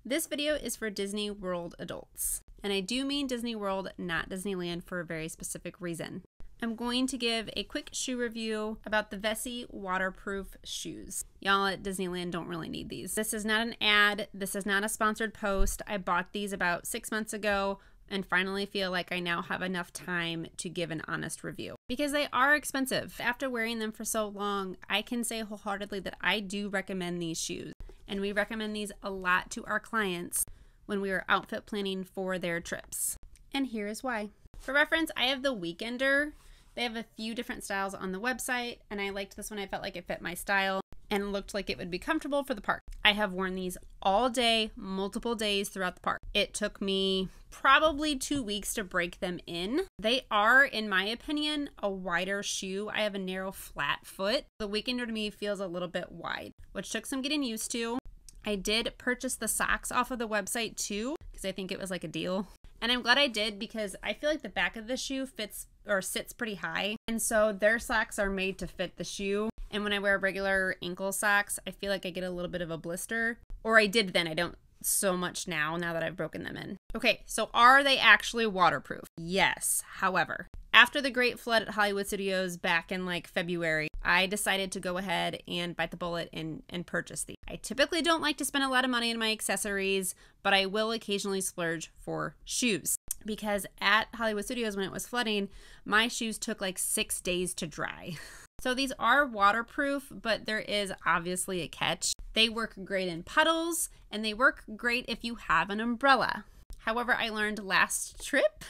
This video is for Disney World adults, and I do mean Disney World, not Disneyland, for a very specific reason. I'm going to give a quick shoe review about the Vessi waterproof shoes. Y'all at Disneyland don't really need these. This is not an ad. This is not a sponsored post. I bought these about 6 months ago and finally feel like I now have enough time to give an honest review because they are expensive. After wearing them for so long, I can say wholeheartedly that I do recommend these shoes, and we recommend these a lot to our clients when we are outfit planning for their trips. And here is why. For reference, I have the Weekender. They have a few different styles on the website, and I liked this one. I felt like it fit my style and looked like it would be comfortable for the park. I have worn these all day, multiple days throughout the park. It took me probably 2 weeks to break them in. They are, in my opinion, a wider shoe. I have a narrow, flat foot. The Weekender to me feels a little bit wide, which took some getting used to. I did purchase the socks off of the website too, because I think it was like a deal. And I'm glad I did because I feel like the back of the shoe fits or sits pretty high. And so their socks are made to fit the shoe. And when I wear regular ankle socks, I feel like I get a little bit of a blister. Or I did then. I don't so much now that I've broken them in. Okay, so are they actually waterproof? Yes. However, after the great flood at Hollywood Studios back in like February, I decided to go ahead and bite the bullet and purchase these. I typically don't like to spend a lot of money on my accessories, but I will occasionally splurge for shoes. Because at Hollywood Studios when it was flooding, my shoes took like 6 days to dry. So these are waterproof, but there is obviously a catch. They work great in puddles, and they work great if you have an umbrella. However, I learned last trip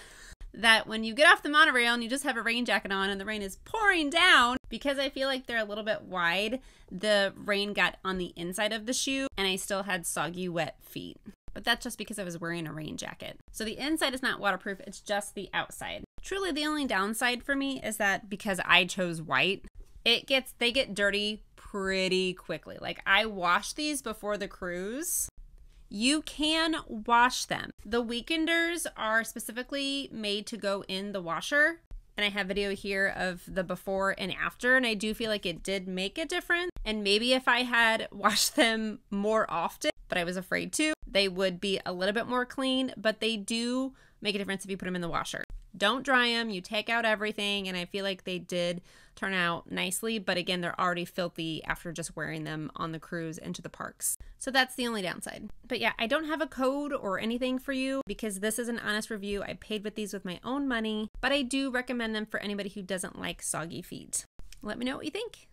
that when you get off the monorail and you just have a rain jacket on and the rain is pouring down, because I feel like they're a little bit wide, the rain got on the inside of the shoe and I still had soggy, wet feet. But that's just because I was wearing a rain jacket. So the inside is not waterproof, it's just the outside. Truly the only downside for me is that because I chose white, they get dirty pretty quickly. Like I washed these before the cruise. You can wash them. The Weekenders are specifically made to go in the washer. And I have video here of the before and after, and I do feel like it did make a difference. And maybe if I had washed them more often, but I was afraid to, they would be a little bit more clean, but they do make a difference if you put them in the washer. Don't dry them, you take out everything, and I feel like they did turn out nicely, but again, they're already filthy after just wearing them on the cruise into the parks. So that's the only downside. But yeah, I don't have a code or anything for you because this is an honest review. I paid with these with my own money, but I do recommend them for anybody who doesn't like soggy feet. Let me know what you think.